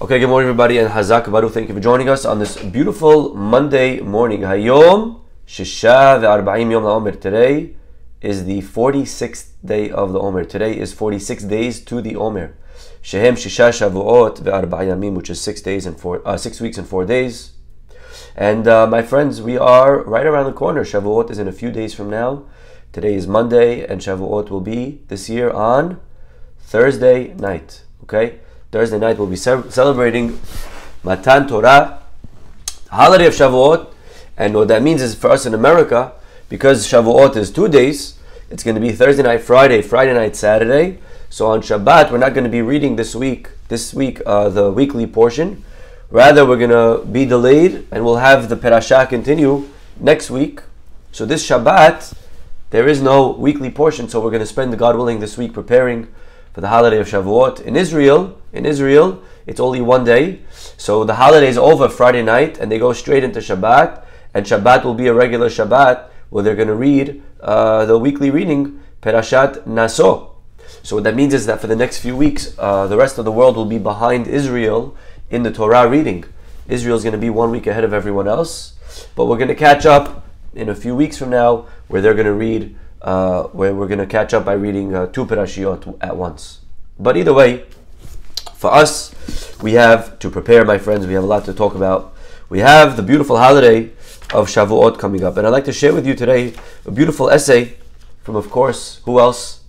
Okay, good morning everybody, and Hazak Baruch, thank you for joining us on this beautiful Monday morning. Hayom Shisha ve'arba'im Yom LaOmer. Today is the 46th day of the Omer. Today is 46 days to the Omer. Shehem Shisha Shavuot ve'arba'yamim, which is 6 weeks and 4 days. And my friends, we are right around the corner. Shavuot is in a few days from now. Today is Monday, and Shavuot will be this year on Thursday night. Okay? Thursday night we'll be celebrating Matan Torah, holiday of Shavuot. And what that means is for us in America, because Shavuot is 2 days, it's going to be Thursday night, Friday night, Saturday. So on Shabbat, we're not going to be reading this week the weekly portion. Rather, we're going to be delayed, and we'll have the Parashah continue next week. So this Shabbat, there is no weekly portion, so we're going to spend, God willing, this week preparing for the holiday of Shavuot. In Israel, it's only 1 day. So the holiday is over Friday night, and they go straight into Shabbat. And Shabbat will be a regular Shabbat, where they're going to read the weekly reading, Parashat Naso. So what that means is that for the next few weeks, the rest of the world will be behind Israel in the Torah reading. Israel is going to be 1 week ahead of everyone else. But we're going to catch up in a few weeks from now, where they're going to read where we're going to catch up by reading 2 parashiot at once. But either way, for us, we have to prepare, my friends. We have a lot to talk about. We have the beautiful holiday of Shavuot coming up. And I'd like to share with you today a beautiful essay from, of course, who else?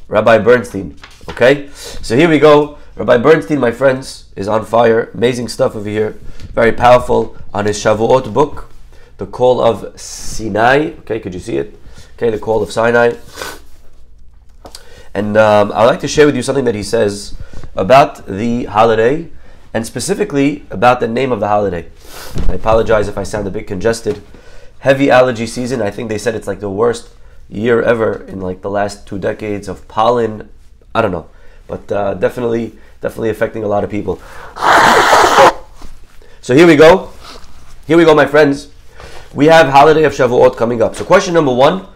Rabbi Bernstein. Okay? So here we go. Rabbi Bernstein, my friends, is on fire. Amazing stuff over here. Very powerful on his Shavuot book, The Call of Sinai. Okay, could you see it? Okay, the Call of Sinai. And I'd like to share with you something that he says about the holiday, and specifically about the name of the holiday. I apologize if I sound a bit congested. Heavy allergy season. I think they said it's like the worst year ever in like the last 2 decades of pollen. I don't know. But definitely affecting a lot of people. So here we go. Here we go, my friends. We have holiday of Shavuot coming up. So question number one.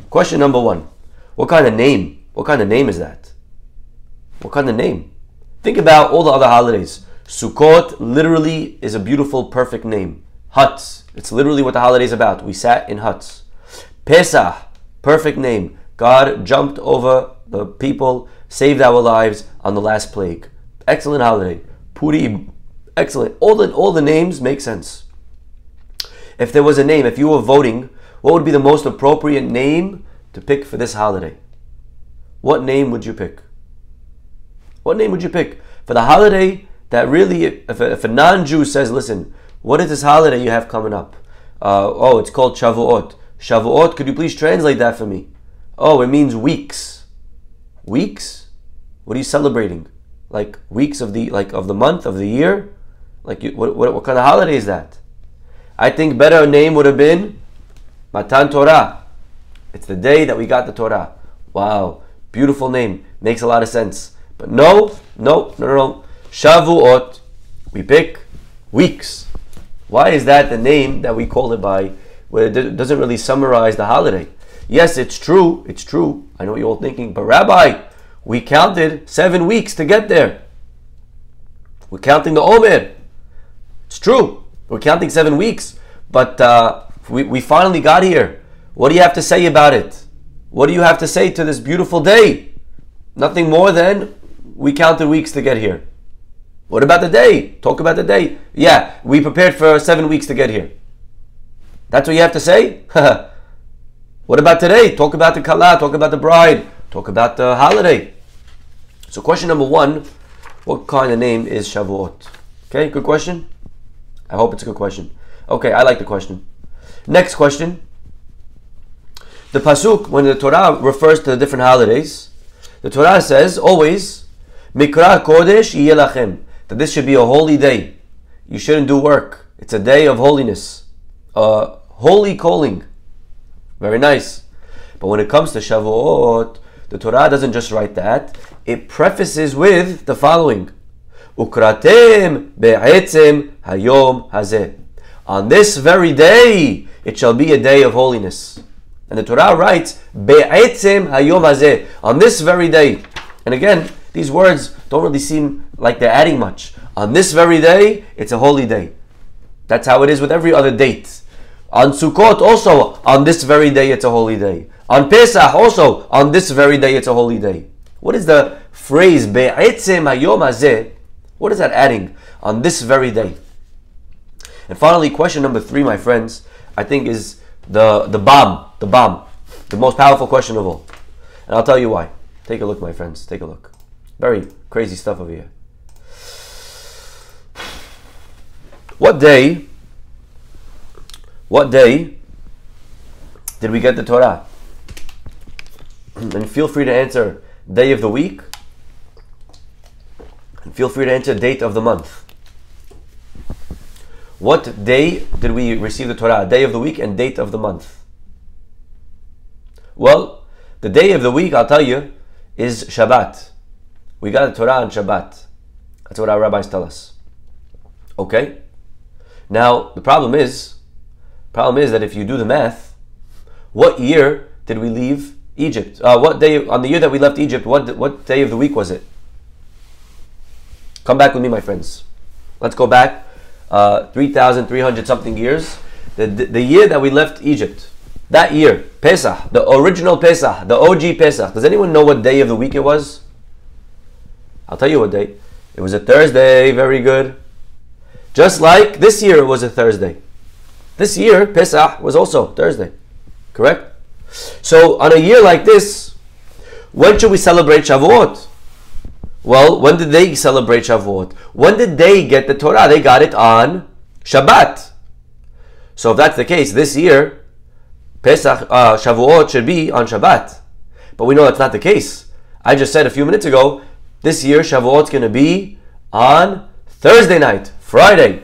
What kind of name? What kind of name is that? What kind of name? Think about all the other holidays. Sukkot literally is a beautiful, perfect name. Huts. It's literally what the holiday is about. We sat in huts. Pesach. Perfect name. God jumped over the people, saved our lives on the last plague. Excellent holiday. Purim. Excellent. All the names make sense. If there was a name, if you were voting, what would be the most appropriate name to pick for this holiday? What name would you pick? What name would you pick for the holiday that really, if a non-Jew says, listen, what is this holiday you have coming up? It's called Shavuot. Shavuot, could you please translate that for me? Oh, it means weeks. Weeks? What are you celebrating? Like weeks of the month, of the year? Like what kind of holiday is that? I think better name would have been Matan Torah. It's the day that we got the Torah. Wow, beautiful name. Makes a lot of sense. But no. Shavuot, we pick weeks. Why is that the name that we call it by, where it doesn't really summarize the holiday? Yes, it's true. I know what you're all thinking, but Rabbi, we counted 7 weeks to get there. We're counting the Omer. It's true. We're counting 7 weeks, but we finally got here. What do you have to say about it? What do you have to say to this beautiful day? Nothing more than we counted weeks to get here. What about the day? Talk about the day. Yeah, we prepared for 7 weeks to get here. That's what you have to say? What about today? Talk about the Kala, talk about the bride, talk about the holiday. So question number one, what kind of name is Shavuot? Okay, good question. I hope it's a good question. Okay, I like the question. Next question. The Pasuk, when the Torah refers to the different holidays, the Torah says always, Mikra Kodesh Yeh Lachem, that this should be a holy day. You shouldn't do work. It's a day of holiness. Holy calling. Very nice. But when it comes to Shavuot, the Torah doesn't just write that. It prefaces with the following. Ukratem be'etzem hayom hazeh. On this very day, it shall be a day of holiness. And the Torah writes, be'etzem hayom hazeh. On this very day. And again, these words don't really seem like they're adding much. On this very day, it's a holy day. That's how it is with every other date. On Sukkot also, on this very day, it's a holy day. On Pesach also, on this very day, it's a holy day. What is the phrase, Be'etzem hayom hazeh? What is that adding? On this very day. And finally, question number 3, my friends, I think is the bomb, the most powerful question of all. And I'll tell you why. Take a look, my friends, take a look. Very crazy stuff over here. What day did we get the Torah? And feel free to answer day of the week. And feel free to answer date of the month. What day did we receive the Torah? Day of the week and date of the month. Well, the day of the week, I'll tell you, is Shabbat. We got the Torah on Shabbat. That's what our rabbis tell us. Okay? Now, the problem is that if you do the math, what year did we leave Egypt? What day, on the year that we left Egypt, what day of the week was it? Come back with me, my friends. Let's go back 3,300 something years. The year that we left Egypt, that year, Pesach, the original Pesach, the OG Pesach. Does anyone know what day of the week it was? I'll tell you what day. It was a Thursday. Very good. Just like this year it was a Thursday. This year, Pesach was also Thursday. Correct? So on a year like this, when should we celebrate Shavuot? Well, when did they celebrate Shavuot? When did they get the Torah? They got it on Shabbat. So if that's the case, this year, Pesach, Shavuot should be on Shabbat. But we know that's not the case. I just said a few minutes ago, this year Shavuot's going to be on Thursday night, Friday.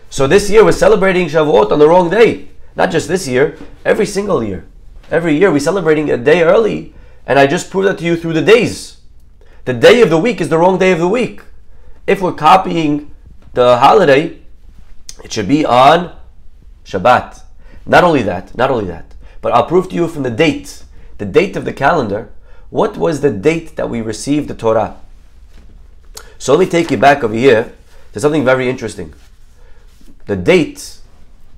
So this year we're celebrating Shavuot on the wrong day. Not just this year, every single year. Every year we're celebrating a day early, and I just proved that to you through the days. The day of the week is the wrong day of the week. If we're copying the holiday, it should be on Shabbat. Not only that, but I'll prove to you from the date of the calendar, what was the date that we received the Torah. So let me take you back over here to something very interesting. The date,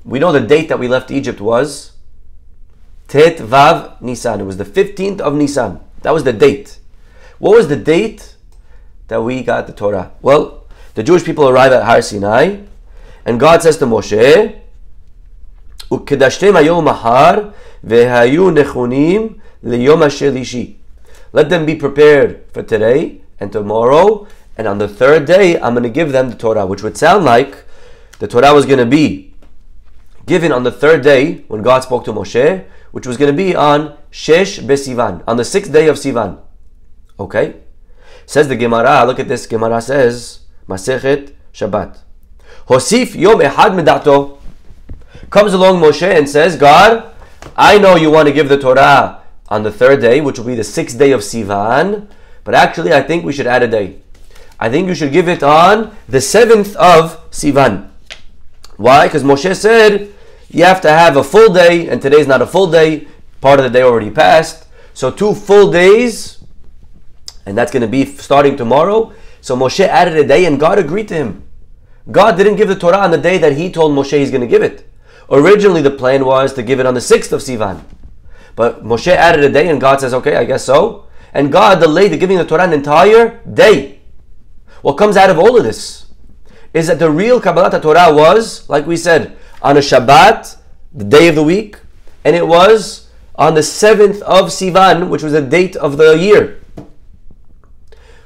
we know the date that we left Egypt was Tet Vav Nisan. It was the 15th of Nisan. That was the date. What was the date that we got the Torah? Well, the Jewish people arrive at Har Sinai, and God says to Moshe, "Ukedashtem hayom mahar vehayu nechunim liyom hashelishi." Let them be prepared for today and tomorrow, and on the third day, I'm going to give them the Torah, which would sound like the Torah was going to be given on the third day when God spoke to Moshe, which was going to be on Shesh Besivan, on the 6th day of Sivan. Okay? Says the Gemara, look at this, Gemara says, Masechet Shabbat. Hosif Yom Ehad Medato. Comes along Moshe and says, God, I know you want to give the Torah on the third day, which will be the 6th day of Sivan, but actually I think we should add a day. I think you should give it on the 7th of Sivan. Why? Because Moshe said, you have to have a full day, and today's not a full day. Part of the day already passed. So 2 full days, and that's going to be starting tomorrow. So Moshe added a day, and God agreed to him. God didn't give the Torah on the day that he told Moshe he's going to give it. Originally the plan was to give it on the 6th of Sivan. But Moshe added a day, and God says, okay, I guess so. And God delayed the giving of the Torah an entire day. What comes out of all of this is that the real Kabbalat Torah was, like we said, on a Shabbat, the day of the week, and it was on the 7th of Sivan, which was the date of the year.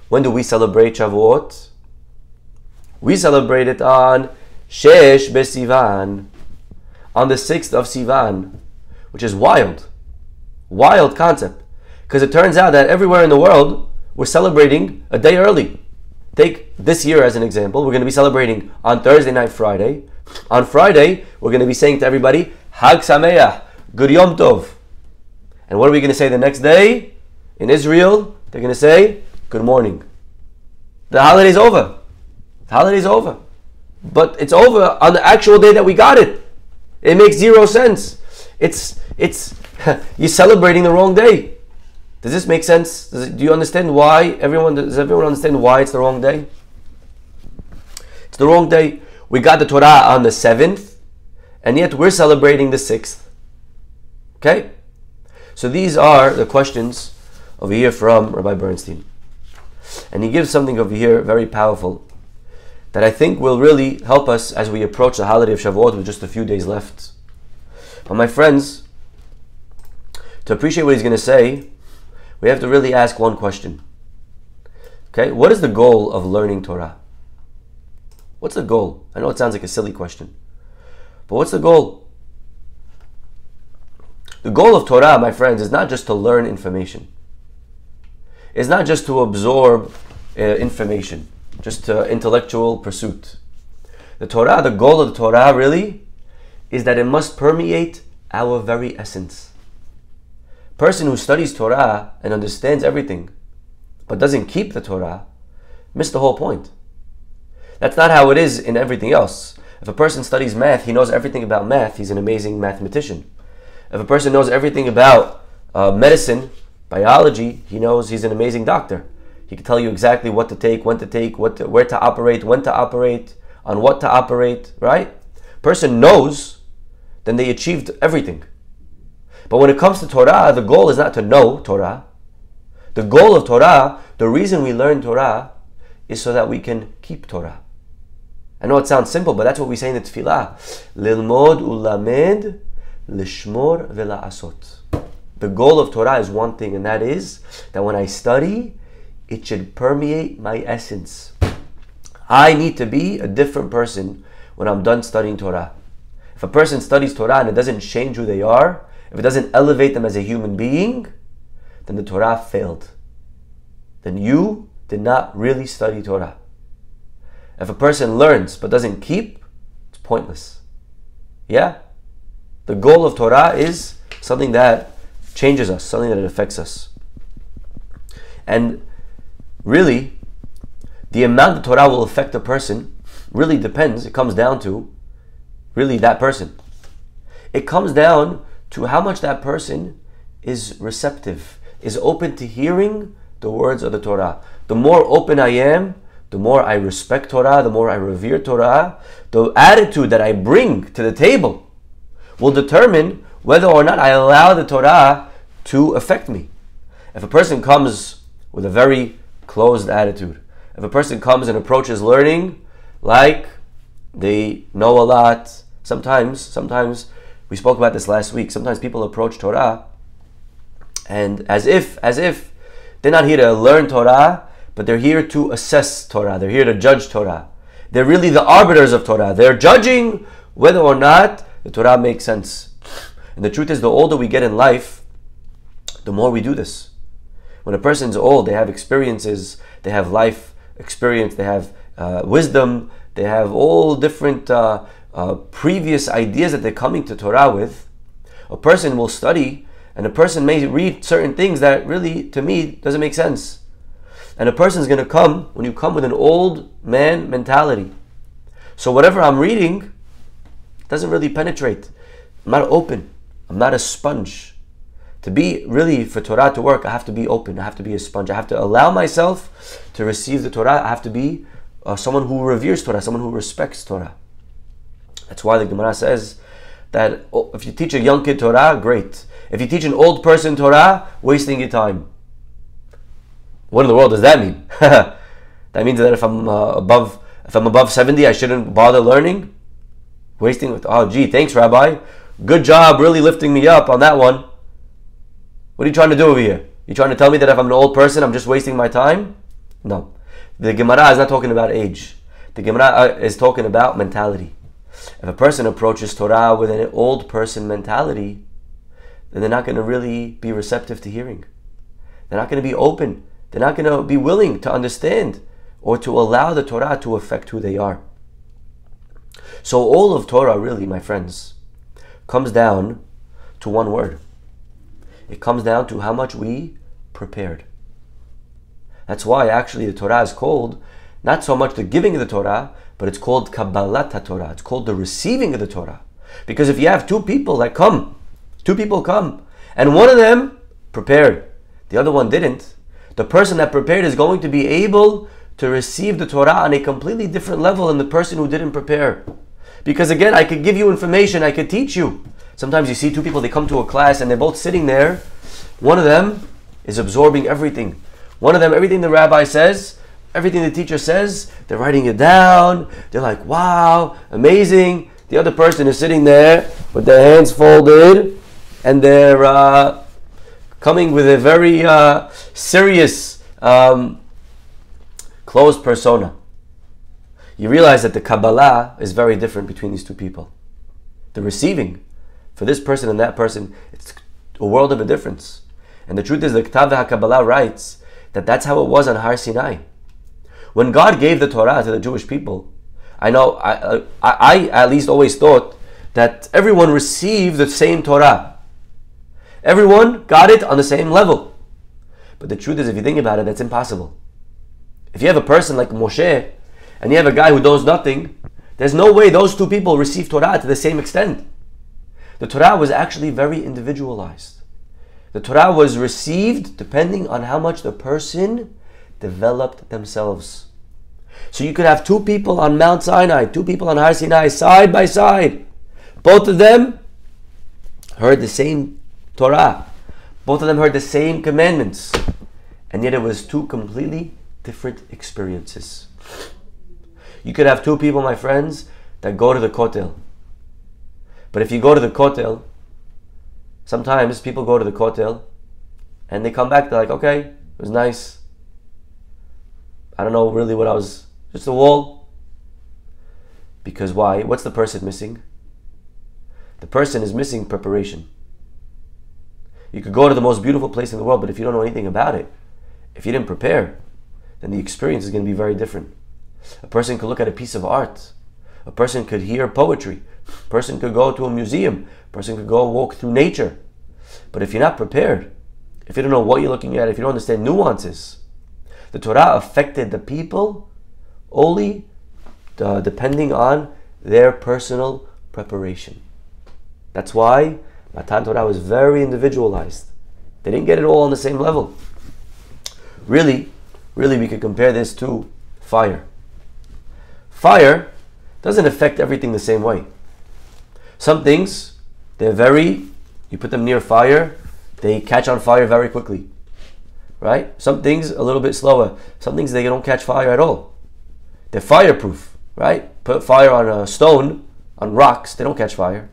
When do we celebrate Shavuot? We celebrate it on Shesh Besivan, on the 6th of Sivan, which is wild. Wild concept. Because it turns out that everywhere in the world, we're celebrating a day early. Take this year as an example. We're going to be celebrating on Thursday night, Friday. On Friday, we're going to be saying to everybody, Hag Sameach, Good Yom Tov. And what are we going to say the next day? In Israel, they're going to say, Good morning. The holiday's over. The holiday's over. But it's over on the actual day that we got it. It makes zero sense. It's you're celebrating the wrong day. Does this make sense? Do you understand why? Does everyone understand why it's the wrong day? It's the wrong day. We got the Torah on the 7th, and yet we're celebrating the 6th. Okay? So these are the questions over here from Rabbi Bernstein. And he gives something over here very powerful that I think will really help us as we approach the holiday of Shavuot with just a few days left. But my friends, to appreciate what he's going to say, we have to really ask one question. Okay, what is the goal of learning Torah? What's the goal? I know it sounds like a silly question, but what's the goal? The goal of Torah, my friends, is not just to learn information. It's not just to absorb information, just intellectual pursuit. The Torah, the goal of the Torah really is that it must permeate our very essence. A person who studies Torah and understands everything, but doesn't keep the Torah, missed the whole point. That's not how it is in everything else. If a person studies math, he knows everything about math, he's an amazing mathematician. If a person knows everything about medicine, biology, he knows he's an amazing doctor. He can tell you exactly what to take, when to take, where to operate, when to operate, on what to operate, right? Person knows, then they achieved everything. But when it comes to Torah, the goal is not to know Torah. The goal of Torah, the reason we learn Torah, is so that we can keep Torah. I know it sounds simple, but that's what we say in the Tefillah. Lilmod ulamed lishmor vela'asot. The goal of Torah is one thing, and that is that when I study, it should permeate my essence. I need to be a different person when I'm done studying Torah. If a person studies Torah and it doesn't change who they are, if it doesn't elevate them as a human being, then the Torah failed. Then you did not really study Torah. If a person learns but doesn't keep, it's pointless. Yeah? The goal of Torah is something that changes us, something that affects us. And really, the amount the Torah will affect a person really depends, it comes down to really that person. It comes down to how much that person is receptive, is open to hearing the words of the Torah. The more open I am, the more I respect Torah, the more I revere Torah, the attitude that I bring to the table will determine whether or not I allow the Torah to affect me. If a person comes with a very closed attitude, if a person comes and approaches learning like they know a lot, sometimes we spoke about this last week, sometimes people approach Torah and as if they're not here to learn Torah, but they're here to assess Torah. They're here to judge Torah. They're really the arbiters of Torah. They're judging whether or not the Torah makes sense. And the truth is, the older we get in life, the more we do this. When a person's old, they have experiences, they have life experience, they have wisdom, they have all different previous ideas that they're coming to Torah with. A person will study, and a person may read certain things that really, to me, doesn't make sense. And a person's going to come, when you come with an old man mentality. So whatever I'm reading doesn't really penetrate. I'm not open. I'm not a sponge. To be really, for Torah to work, I have to be open. I have to be a sponge. I have to allow myself to receive the Torah. I have to be someone who reveres Torah, someone who respects Torah. That's why the Gemara says that if you teach a young kid Torah, great. If you teach an old person Torah, wasting your time. What in the world does that mean? That means that if I'm above 70, I shouldn't bother learning? Wasting, oh gee, thanks Rabbi. Good job really lifting me up on that one. What are you trying to do over here? You trying to tell me that if I'm an old person, I'm just wasting my time? No. The Gemara is not talking about age. The Gemara is talking about mentality. If a person approaches Torah with an old person mentality, then they're not going to really be receptive to hearing. They're not going to be open. They're not going to be willing to understand or to allow the Torah to affect who they are. So all of Torah really, my friends, comes down to one word. It comes down to how much we prepared. That's why actually the Torah is called not so much the giving of the Torah, but it's called Kabbalat HaTorah. It's called the receiving of the Torah. Because if you have two people, and one of them prepared, the other one didn't, the person that prepared is going to be able to receive the Torah on a completely different level than the person who didn't prepare. Because again, I could give you information, I could teach you. Sometimes you see two people, they come to a class and they're both sitting there. One of them is absorbing everything. One of them, everything the rabbi says, everything the teacher says, they're writing it down. They're like, wow, amazing. The other person is sitting there with their hands folded and they're coming with a very serious closed persona. You realize that the Kabbalah is very different between these two people. The receiving for this person and that person, it's a world of a difference. And the truth is, the Ketav HaKabbalah writes that that's how it was on Har Sinai. When God gave the Torah to the Jewish people, I know, I at least always thought that everyone received the same Torah. Everyone got it on the same level. But the truth is, if you think about it, that's impossible. If you have a person like Moshe, and you have a guy who knows nothing, there's no way those two people receive Torah to the same extent. The Torah was actually very individualized. The Torah was received depending on how much the person developed themselves. So you could have two people on Mount Sinai, two people on Har Sinai, side by side. Both of them heard the same Torah. Both of them heard the same commandments. And yet it was two completely different experiences. You could have two people, my friends, that go to the Kotel. But if you go to the Kotel, sometimes people go to the Kotel and they come back, they're like, okay, it was nice. I don't know really what I was, just a wall. Because why? What's the person missing? The person is missing preparation. You could go to the most beautiful place in the world, but if you don't know anything about it, if you didn't prepare, then the experience is going to be very different. A person could look at a piece of art. A person could hear poetry. A person could go to a museum. A person could go walk through nature. But if you're not prepared, if you don't know what you're looking at, if you don't understand nuances, the Torah affected the people only depending on their personal preparation. That's why Matan Torah was very individualized. They didn't get it all on the same level. Really, we could compare this to fire. Fire doesn't affect everything the same way. Some things, you put them near fire, they catch on fire very quickly. Right? Some things a little bit slower. Some things they don't catch fire at all. They're fireproof. Right? Put fire on a stone, on rocks, they don't catch fire.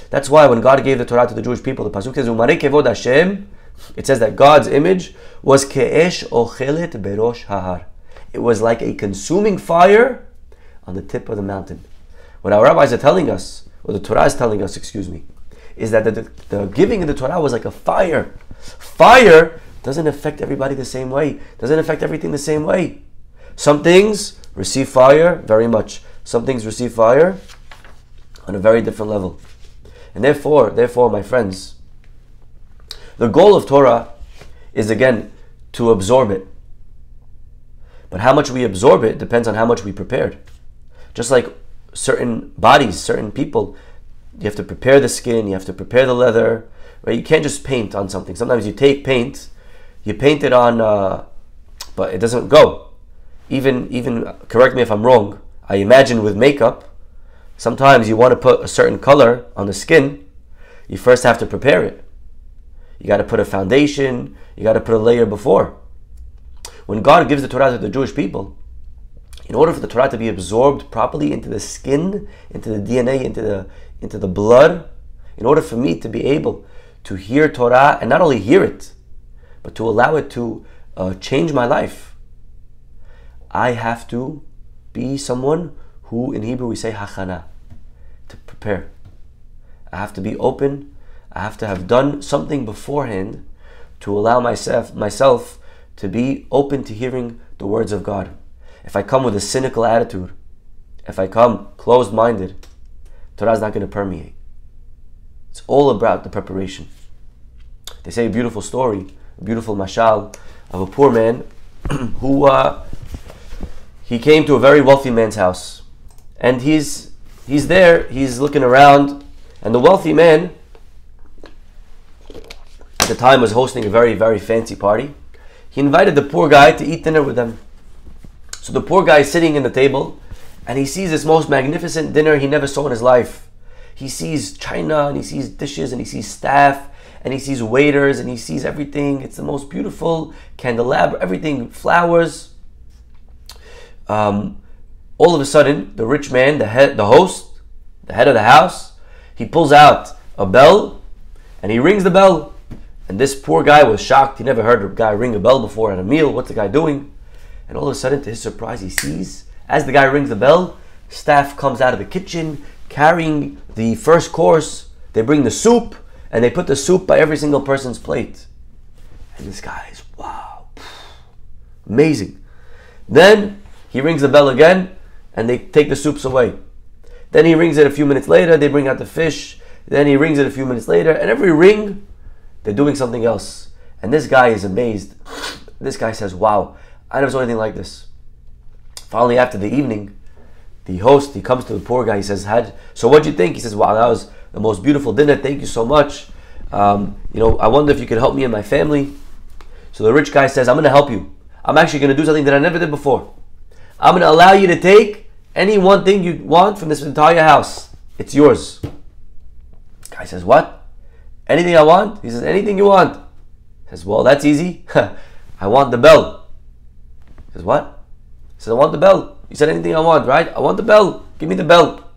That's why when God gave the Torah to the Jewish people, the Pasuk says, Umarei kevod Hashem, it says that God's image was ke'esh ochelet berosh hahar. It was like a consuming fire on the tip of the mountain. What our rabbis are telling us, or the Torah is telling us, is that the giving of the Torah was like a fire. Fire doesn't affect everybody the same way. Doesn't affect everything the same way. Some things receive fire very much. Some things receive fire on a very different level. And therefore, my friends, the goal of Torah is again to absorb it. But how much we absorb it depends on how much we prepared. Just like certain bodies, certain people, you have to prepare the skin, you have to prepare the leather, right? You can't just paint on something. Sometimes you take paint, you paint it on, but it doesn't go. Even correct me if I'm wrong, I imagine with makeup, sometimes you want to put a certain color on the skin, you first have to prepare it. You got to put a foundation, you got to put a layer before. When God gives the Torah to the Jewish people, in order for the Torah to be absorbed properly into the skin, into the DNA, into the blood, in order for me to be able to hear Torah, and not only hear it, but to allow it to change my life, I have to be someone who, in Hebrew we say hachana, to prepare. I have to be open. I have to have done something beforehand to allow myself to be open to hearing the words of God. If I come with a cynical attitude, if I come closed-minded, Torah is not going to permeate. It's all about the preparation. They say a beautiful story, a beautiful mashal of a poor man who he came to a very wealthy man's house, and he's there, he's looking around, and the wealthy man at the time was hosting a very, very fancy party. He invited the poor guy to eat dinner with them. So the poor guy is sitting in the table, and he sees this most magnificent dinner he never saw in his life. He sees china, and he sees dishes, and he sees staff, and he sees waiters, and he sees everything. It's the most beautiful candelabra, everything, flowers. All of a sudden, the rich man, the host, the head of the house, he pulls out a bell, and he rings the bell. And this poor guy was shocked. He never heard a guy ring a bell before at a meal. What's the guy doing? And all of a sudden, to his surprise, he sees, as the guy rings the bell, staff comes out of the kitchen carrying the first course. They bring the soup, and they put the soup by every single person's plate. And this guy is, wow, amazing. Then he rings the bell again, and they take the soups away. Then he rings it a few minutes later, they bring out the fish. Then he rings it a few minutes later, and every ring, they're doing something else. And this guy is amazed. This guy says, wow, I never saw anything like this. Finally, after the evening, the host, he comes to the poor guy, he says, so what'd you think? He says, wow, that was the most beautiful dinner, thank you so much. I wonder if you could help me and my family. So the rich guy says, I'm going to help you. I'm actually going to do something that I never did before. I'm going to allow you to take any one thing you want from this entire house. It's yours. The guy says, what? Anything I want? He says, anything you want. He says, well, that's easy. I want the bell. He says, what? He says, I want the bell. You said anything I want, right? I want the bell. Give me the bell.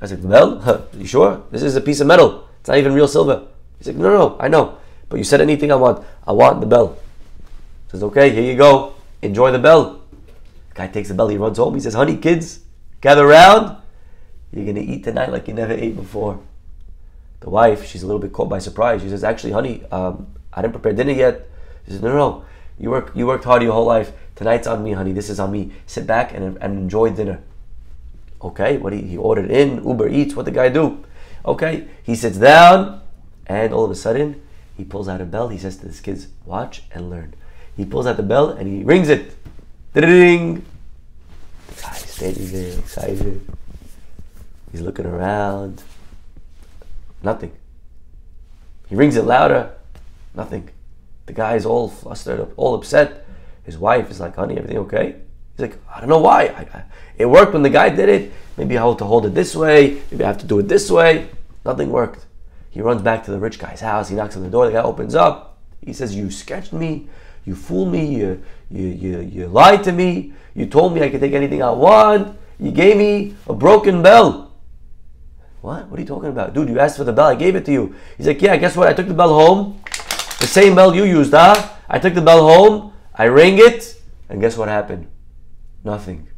I said, the bell? You sure? This is a piece of metal. It's not even real silver. He's like, no, I know. But you said anything I want. I want the bell. He says, okay, here you go. Enjoy the bell. The guy takes the bell. He runs home. He says, honey, kids, gather around. You're going to eat tonight like you never ate before. The wife, she's a little bit caught by surprise. She says, actually, honey, I didn't prepare dinner yet. She says, no. You worked hard your whole life. Tonight's on me, honey. This is on me. Sit back and enjoy dinner. Okay, he ordered in, Uber Eats. What the guy do? Okay, he sits down, and all of a sudden, he pulls out a bell. He says to his kids, watch and learn. He pulls out the bell, and he rings it. Ding! The guy's standing there, excited. He's looking around. Nothing. He rings it louder. Nothing. The guy's all flustered, all upset. His wife is like, honey, everything okay? He's like, I don't know why. It worked when the guy did it. Maybe I have to hold it this way. Maybe I have to do it this way. Nothing worked. He runs back to the rich guy's house. He knocks on the door. The guy opens up. He says, you sketched me. You fooled me. You lied to me. You told me I could take anything I want. You gave me a broken bell. What? What are you talking about? Dude, you asked for the bell. I gave it to you. He's like, yeah, guess what? I took the bell home. The same bell you used, huh? I took the bell home. I rang it. And guess what happened? Nothing.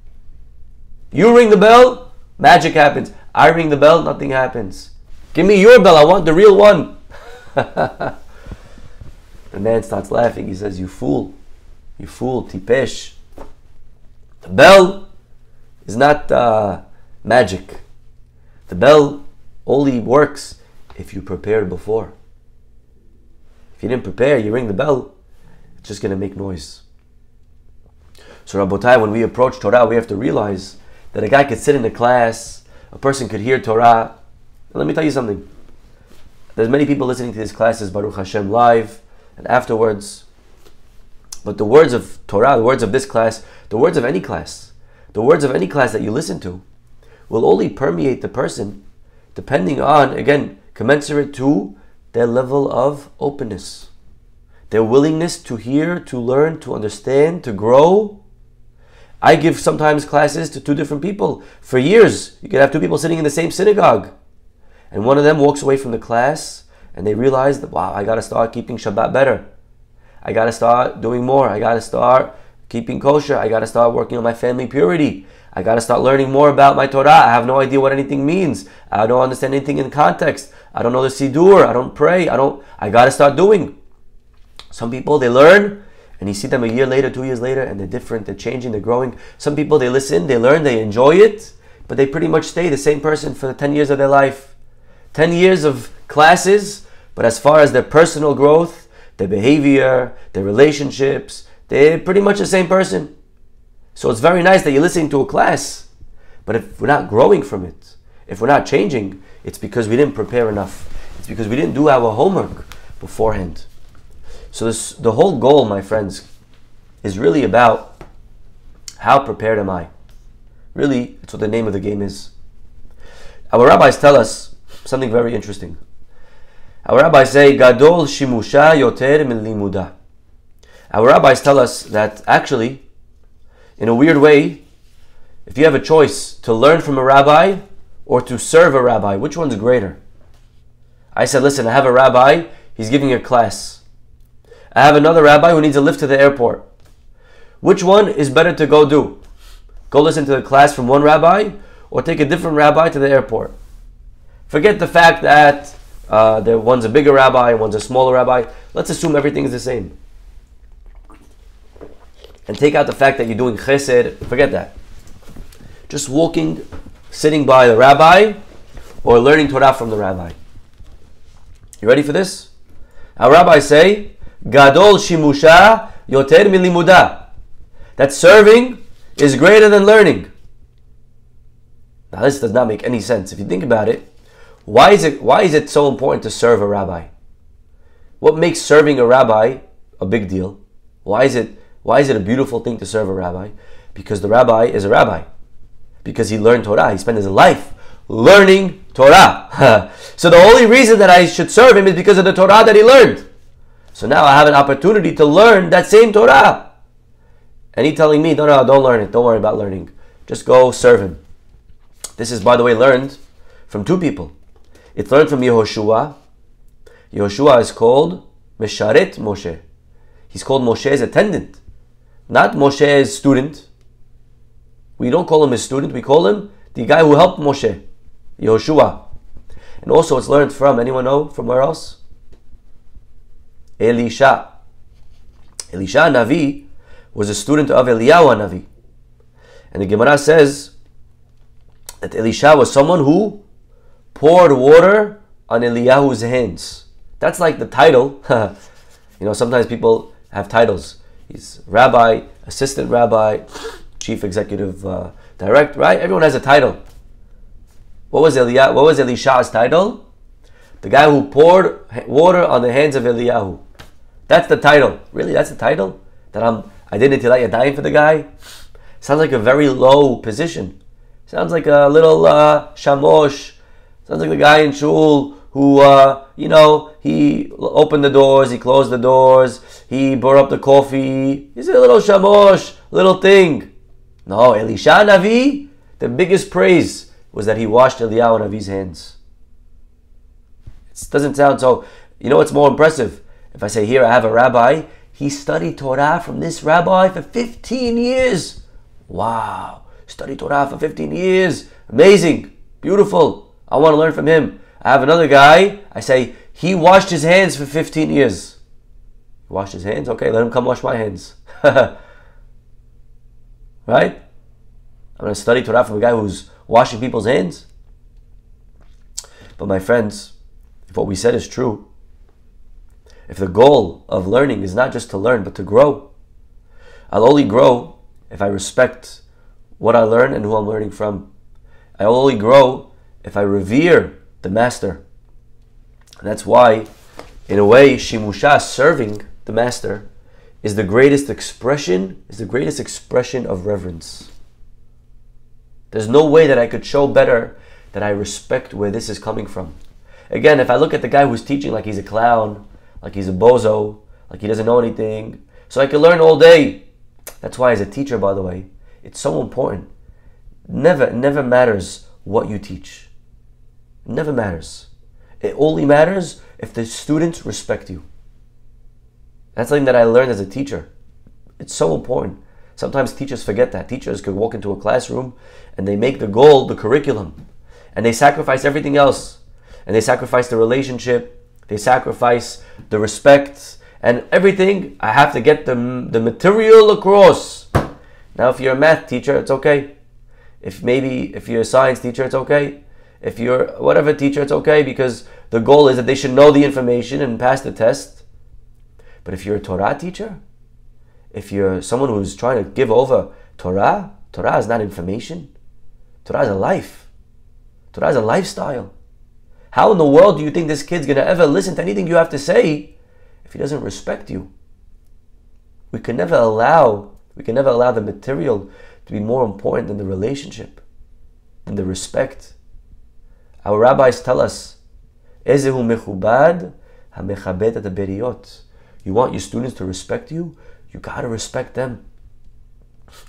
You ring the bell, magic happens. I ring the bell, nothing happens. Give me your bell, I want the real one. The man starts laughing. He says, you fool, tipesh. The bell is not magic. The bell only works if you prepared before. If you didn't prepare, you ring the bell, it's just going to make noise. So Rabotai, when we approach Torah, we have to realize that a guy could sit in a class, a person could hear Torah. And let me tell you something. There's many people listening to these classes, Baruch Hashem, live and afterwards. But the words of Torah, the words of this class, the words of any class that you listen to, will only permeate the person depending on, again, commensurate to their level of openness. Their willingness to hear, to learn, to understand, to grow. I give sometimes classes to two different people. For years, you could have two people sitting in the same synagogue. And one of them walks away from the class and they realize that, wow, I got to start keeping Shabbat better. I got to start doing more. I got to start keeping kosher. I got to start working on my family purity. I got to start learning more about my Torah. I have no idea what anything means. I don't understand anything in context. I don't know the Siddur. I don't pray. I got to start doing. Some people, they learn, and you see them a year later, 2 years later, and they're different, they're changing, they're growing. Some people, they listen, they learn, they enjoy it, but they pretty much stay the same person for the 10 years of their life. 10 years of classes, but as far as their personal growth, their behavior, their relationships, they're pretty much the same person. So it's very nice that you're listening to a class, but if we're not growing from it, if we're not changing, it's because we didn't prepare enough. It's because we didn't do our homework beforehand. So the whole goal, my friends, is really about How prepared am I? Really, it's what the name of the game is. Our rabbis tell us something very interesting. Our rabbis say, Gadol shimusha yoter min limuda. Our rabbis tell us that actually, in a weird way, if you have a choice to learn from a rabbi or to serve a rabbi, which one's greater? I said, listen, I have a rabbi, he's giving a class. I have another rabbi who needs a lift to the airport. Which one is better to go do? Go listen to the class from one rabbi or take a different rabbi to the airport? Forget the fact that one's a bigger rabbi, one's a smaller rabbi. Let's assume everything is the same. And take out the fact that you're doing chesed. Forget that. Just walking, sitting by the rabbi, or learning Torah from the rabbi. You ready for this? Our rabbis say, Gadol shimusha yoter milimuda. That serving is greater than learning. Now this does not make any sense. If you think about it, why is it so important to serve a rabbi? What makes serving a rabbi a big deal? Why is it a beautiful thing to serve a rabbi? Because the rabbi is a rabbi. Because he learned Torah. He spent his life learning Torah. So the only reason that I should serve him is because of the Torah that he learned. So now I have an opportunity to learn that same Torah. And he telling me, no, don't learn it. Don't worry about learning. Just go serve him. This is, by the way, learned from two people. It's learned from Yehoshua. Yehoshua is called Mesharet Moshe. He's called Moshe's attendant, not Moshe's student. We don't call him his student. We call him the guy who helped Moshe, Yehoshua. And also it's learned from, anyone know from where else? Elisha. Elisha Navi was a student of Eliyahu Navi. And the Gemara says that Elisha was someone who poured water on Eliyahu's hands. That's like the title. Sometimes people have titles. He's rabbi, assistant rabbi, chief executive director, right? Everyone has a title. What was Elisha's title? The guy who poured water on the hands of Eliyahu. That's the title. Really, that's the title? That I did Netilat Yadayim for the guy? Sounds like a very low position. Sounds like a little shamosh. Sounds like the guy in shul who, he opened the doors, he closed the doors, he brought up the coffee. He's a little shamosh, little thing. No, Elisha Navi, the biggest praise was that he washed Eliyahu Navi's hands. It doesn't sound so. You know what's more impressive? If I say here I have a rabbi, he studied Torah from this rabbi for 15 years. Wow, studied Torah for 15 years. Amazing, beautiful. I want to learn from him. I have another guy, I say, he washed his hands for 15 years. He washed his hands? Okay, let him come wash my hands. Right? I'm going to study Torah from a guy who's washing people's hands. But my friends, if what we said is true, if the goal of learning is not just to learn, but to grow, I'll only grow if I respect what I learn and who I'm learning from. I'll only grow if I revere the master. And that's why, in a way, Shimusha, serving the master, is the greatest expression of reverence. There's no way that I could show better that I respect where this is coming from. Again, if I look at the guy who's teaching like he's a clown, like he's a bozo, like he doesn't know anything, so I can learn all day. That's why as a teacher, by the way, it's so important. Never matters what you teach. It never matters. It only matters if the students respect you. That's something that I learned as a teacher. It's so important. Sometimes teachers forget that. Teachers could walk into a classroom and they make the goal the curriculum. And they sacrifice everything else. And they sacrifice the relationship. They sacrifice the respect and everything. I have to get the material across. Now, if you're a math teacher, it's okay. If you're a science teacher, it's okay. If you're whatever teacher, it's okay, because the goal is that they should know the information and pass the test. But if you're a Torah teacher, if you're someone who's trying to give over Torah, Torah is not information. Torah is a life. Torah is a lifestyle. How in the world do you think this kid's going to ever listen to anything you have to say if he doesn't respect you? We can never allow We can never allow the material to be more important than the relationship, than the respect. Our rabbis tell us, Ezehu mechubad hamechabet et haberiot. You want your students to respect you? You got to respect them.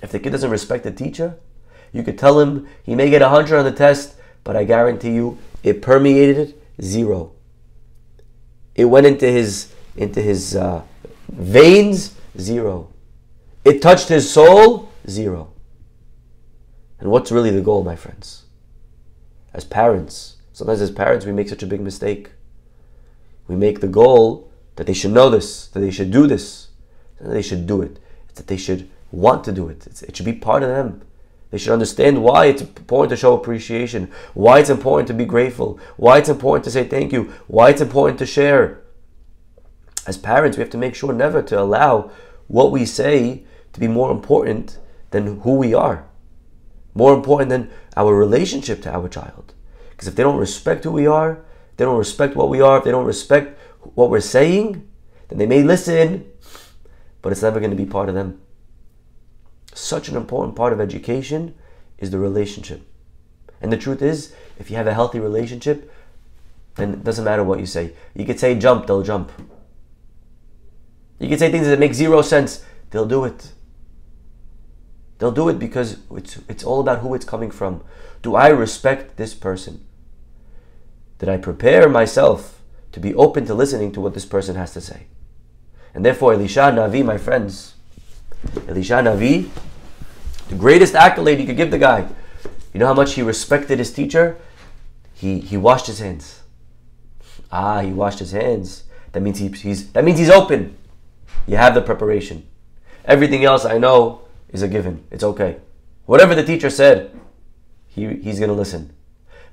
If the kid doesn't respect the teacher, you could tell him he may get 100 on the test, but I guarantee you it permeated 0. It went into his veins, 0. It touched his soul, 0. And what's really the goal, my friends? As parents, sometimes as parents we make such a big mistake. We make the goal that they should know this, that they should do this, and that they should do it. It's that they should want to do it. It should be part of them. They should understand why it's important to show appreciation, why it's important to be grateful, why it's important to say thank you, why it's important to share. As parents, we have to make sure never to allow what we say to be more important than who we are, more important than our relationship to our child. Because if they don't respect who we are, they don't respect what we are, if they don't respect what we're saying, then they may listen, but it's never going to be part of them. Such an important part of education is the relationship. And the truth is, if you have a healthy relationship, then it doesn't matter what you say. You could say jump, they'll jump. You could say things that make 0 sense, they'll do it. They'll do it because it's all about who it's coming from. Do I respect this person? Did I prepare myself to be open to listening to what this person has to say? And therefore, Elisha Navi, my friends, Elisha Navi, the greatest accolade you could give the guy. You know how much he respected his teacher? He washed his hands. He washed his hands. That means he's open. You have the preparation. Everything else I know is a given. It's okay. Whatever the teacher said, he's going to listen.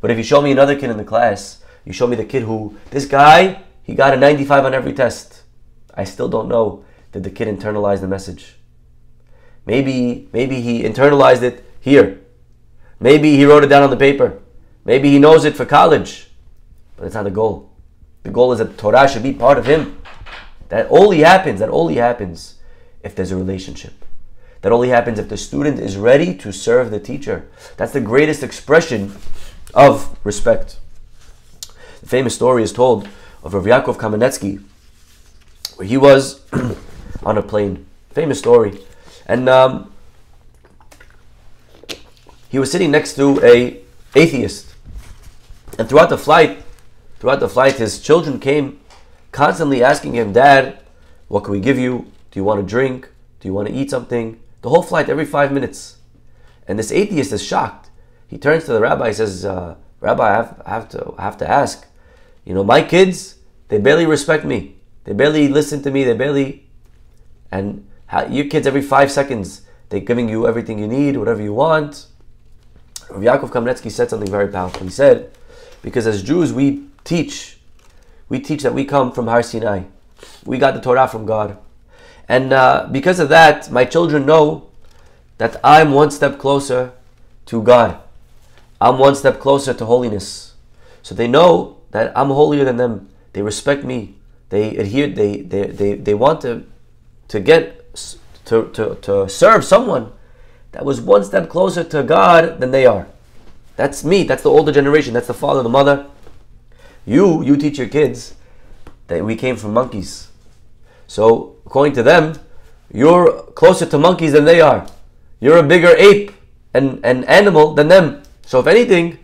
But if you show me another kid in the class, you show me the kid who, this guy, he got a 95 on every test. I still don't know, did the kid internalize the message? Maybe he internalized it here. Maybe he wrote it down on the paper. Maybe he knows it for college. But it's not the goal. The goal is that the Torah should be part of him. That only happens if there's a relationship. That only happens if the student is ready to serve the teacher. That's the greatest expression of respect. The famous story is told of Rav Yaakov Kamenetsky, where he was on a plane. Famous story. And he was sitting next to an atheist. And throughout the flight, his children came constantly asking him, Dad, what can we give you? Do you want to drink? Do you want to eat something? The whole flight, every 5 minutes. And this atheist is shocked. He turns to the rabbi and says, Rabbi, I have to ask. You know, my kids, they barely respect me. They barely listen to me. And your kids, every 5 seconds, they're giving you everything you need, whatever you want. Rav Yaakov Kamenetsky said something very powerful. He said, because as Jews, we teach that we come from Har Sinai. We got the Torah from God. And because of that, my children know that I'm one step closer to God. I'm one step closer to holiness. So they know that I'm holier than them. They respect me. They adhere. They want to serve someone that was one step closer to God than they are. That's me. That's the older generation. That's the father, the mother. You teach your kids that we came from monkeys. So according to them, you're closer to monkeys than they are. You're a bigger ape and animal than them. So if anything,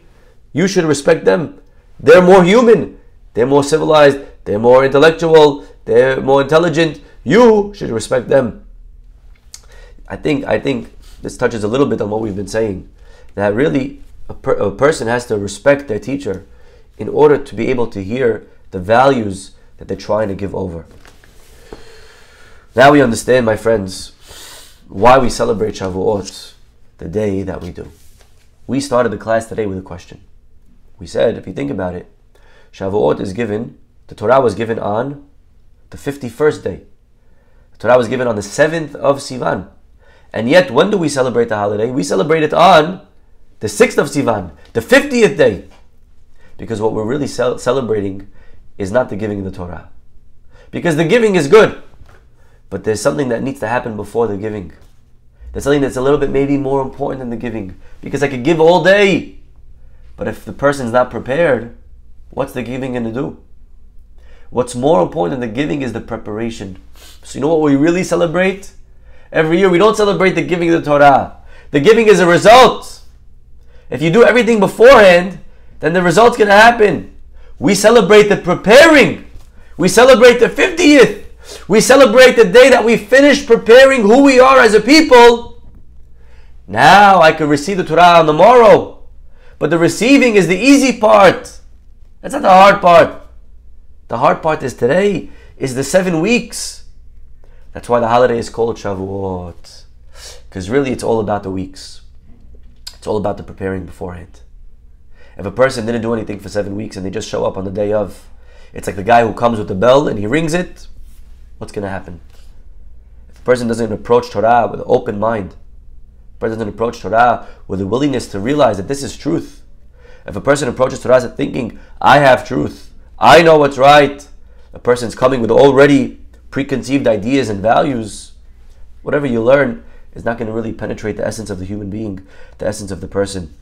you should respect them. They're more human. They're more civilized. They're more intellectual. They're more intelligent. You should respect them. I think this touches a little bit on what we've been saying. That really a person has to respect their teacher in order to be able to hear the values that they're trying to give over. Now we understand, my friends, why we celebrate Shavuot the day that we do. We started the class today with a question. We said, if you think about it, Shavuot is given, the Torah was given on the 51st day. The Torah was given on the 7th of Sivan. And yet, when do we celebrate the holiday? We celebrate it on the 6th of Sivan, the 50th day. Because what we're really celebrating is not the giving of the Torah. Because the giving is good. But there's something that needs to happen before the giving. There's something that's a little bit maybe more important than the giving. Because I could give all day, but if the person's not prepared, what's the giving going to do? What's more important than the giving is the preparation. So you know what we really celebrate? Every year we don't celebrate the giving of the Torah. The giving is a result. If you do everything beforehand, then the result's going to happen. We celebrate the preparing. We celebrate the 50th. We celebrate the day that we finish preparing who we are as a people. Now I can receive the Torah on the morrow. But the receiving is the easy part. That's not the hard part. The hard part is today, is the 7 weeks. That's why the holiday is called Shavuot. Because really it's all about the weeks. It's all about the preparing beforehand. If a person didn't do anything for 7 weeks and they just show up on the day of, it's like the guy who comes with the bell and he rings it. What's going to happen? If a person doesn't approach Torah with an open mind, a person doesn't approach Torah with a willingness to realize that this is truth. If a person approaches Torah thinking, I have truth, I know what's right, a person's coming with already preconceived ideas and values, whatever you learn is not going to really penetrate the essence of the human being, the essence of the person.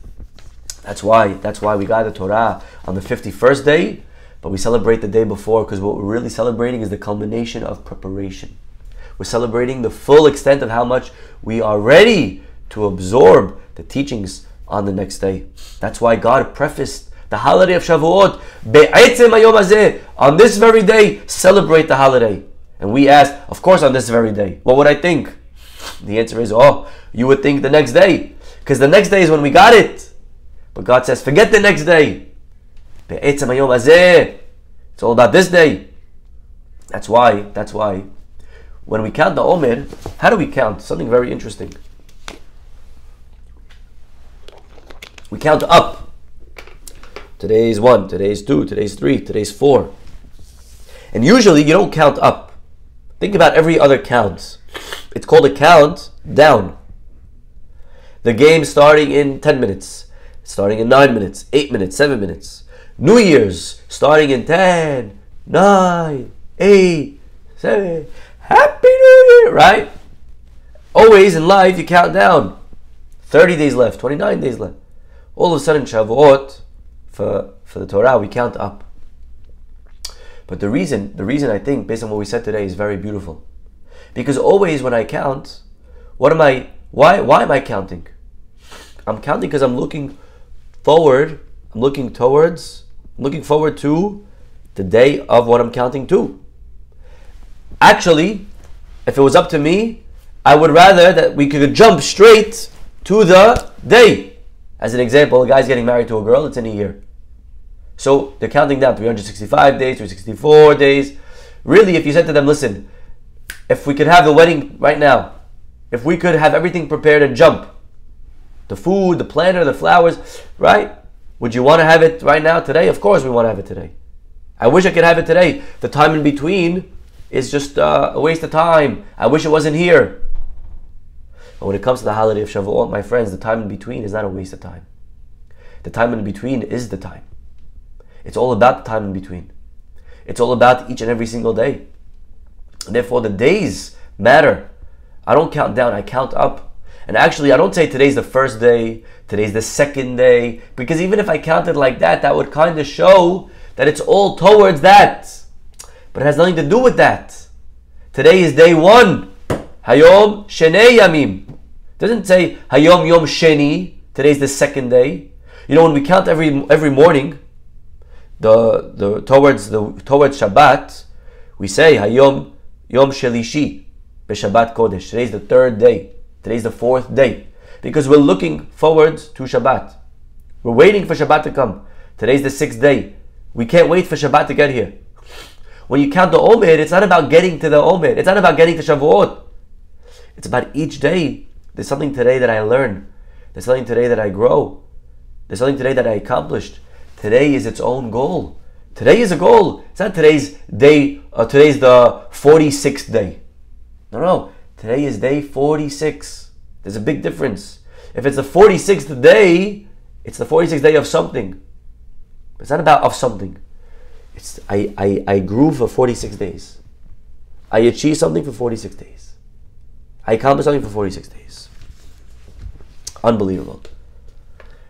That's why we got the Torah on the 51st day, but we celebrate the day before, because what we're really celebrating is the culmination of preparation. We're celebrating the full extent of how much we are ready to absorb the teachings on the next day. That's why God prefaced the holiday of Shavuot, Be'etzem hayom hazeh, on this very day, celebrate the holiday. And we ask, of course on this very day. What would I think? The answer is, you would think the next day, because the next day is when we got it. But God says, forget the next day. It's all about this day. That's why, when we count the Omer, how do we count? Something very interesting. We count up. Today's 1, today's 2, today's 3, today's 4. And usually you don't count up. Think about every other count. It's called a count down. The game starting in 10 minutes. Starting in 9 minutes, 8 minutes, 7 minutes. New Year's starting in 10, 9, 8, 7. Happy New Year, right? Always in life you count down. 30 days left, 29 days left. All of a sudden Shavuot, for the Torah, we count up. But the reason I think, based on what we said today, is very beautiful. Because always when I count, why am I counting? I'm counting because I'm looking forward, I'm looking forward to the day of what I'm counting to. Actually, if it was up to me, I would rather that we could jump straight to the day. As an example, a guy's getting married to a girl, it's in a year. So they're counting down 365 days, 364 days. Really, if you said to them, listen, if we could have the wedding right now, if we could have everything prepared and jump, the food, the planner, the flowers, right? Would you want to have it right now, today? Of course we want to have it today. I wish I could have it today. The time in between is just a waste of time. I wish it wasn't here. But when it comes to the holiday of Shavuot, my friends, the time in between is not a waste of time. The time in between is the time. It's all about the time in between. It's all about each and every single day. And therefore the days matter. I don't count down, I count up. And actually I don't say today's the first day, today's the second day, because even if I counted like that, that would kind of show that it's all towards that. But it has nothing to do with that. Today is day 1. Hayom Shenei Yamim. It doesn't say Hayom Yom Sheni. Today's the second day. You know, when we count every morning, towards Shabbat, we say Hayom Yom Shelishi B'Shabbat Kodesh. Today's the 3rd day. Today's the 4th day. Because we're looking forward to Shabbat. We're waiting for Shabbat to come. Today's the 6th day. We can't wait for Shabbat to get here. When you count the Omer, it's not about getting to the Omer. It's not about getting to Shavuot. It's about each day. There's something today that I learn. There's something today that I grow. There's something today that I accomplished. Today is its own goal. Today is a goal. It's not today's day, today's the 46th day. No. Today is day 46. There's a big difference. If it's the 46th day, it's the 46th day of something. It's not about of something. It's I grew for 46 days. I achieved something for 46 days. I accomplished something for 46 days. Unbelievable.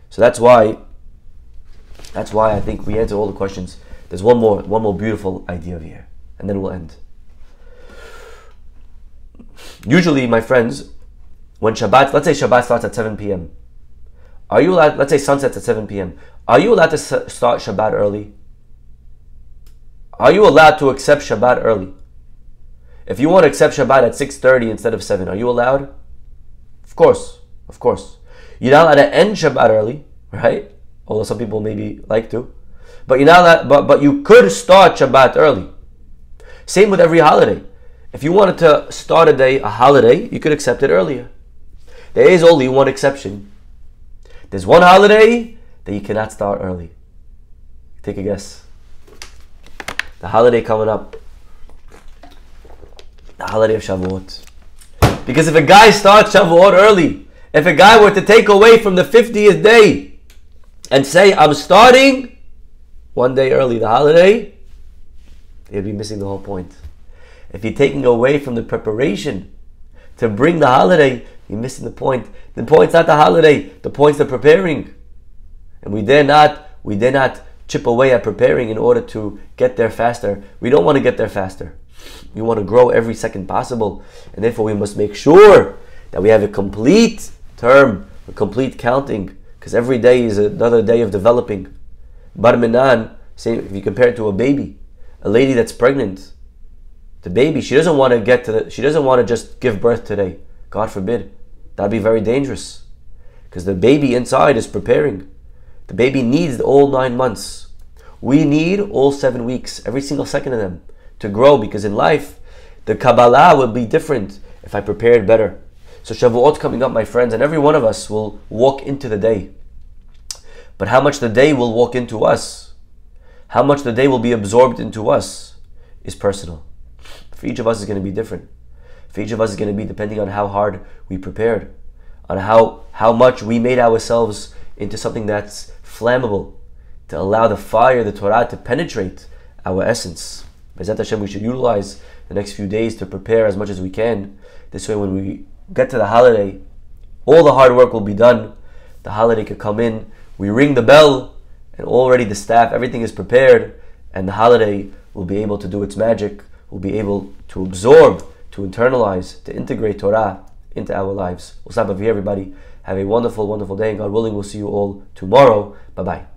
So that's why I think we answered all the questions. There's one more beautiful idea over here, and then we'll end. Usually, my friends, when Shabbat, let's say Shabbat starts at 7 p.m. Are you allowed, let's say sunsets at 7 p.m. Are you allowed to start Shabbat early? Are you allowed to accept Shabbat early? If you want to accept Shabbat at 6:30 instead of 7, are you allowed? Of course. You're not allowed to end Shabbat early, right? Although some people maybe like to. But you're not allowed, but you could start Shabbat early. Same with every holiday. If you wanted to start a holiday, you could accept it earlier. There is only one exception. There's one holiday that you cannot start early. Take a guess. The holiday coming up. The holiday of Shavuot. Because if a guy starts Shavuot early, if a guy were to take away from the 50th day and say, I'm starting one day early the holiday, he'd be missing the whole point. If you're taking away from the preparation to bring the holiday, you're missing the point. The point's not the holiday, the point's the preparing. And we dare not chip away at preparing in order to get there faster. We don't want to get there faster. We want to grow every second possible. And therefore we must make sure that we have a complete term, a complete counting. Because every day is another day of developing. Bar Minan, say if you compare it to a baby, a lady that's pregnant, the baby, she doesn't want to just give birth today. God forbid. That'd be very dangerous. Because the baby inside is preparing. The baby needs all 9 months. We need all 7 weeks, every single second of them, to grow. Because in life, the Kabbalah will be different if I prepared better. So Shavuot coming up, my friends, and every one of us will walk into the day. But how much the day will walk into us, how much the day will be absorbed into us, is personal. For each of us is going to be different. For each of us is going to be depending on how hard we prepared, on how much we made ourselves into something that's flammable, to allow the fire, the Torah, to penetrate our essence. B'ezrat Hashem, we should utilize the next few days to prepare as much as we can. This way, when we get to the holiday, all the hard work will be done. The holiday could come in, we ring the bell, and already the staff, everything is prepared, and the holiday will be able to do its magic. We'll be able to absorb, to internalize, to integrate Torah into our lives. We'll stop over here, everybody. Have a wonderful, wonderful day, and God willing, we'll see you all tomorrow. Bye-bye.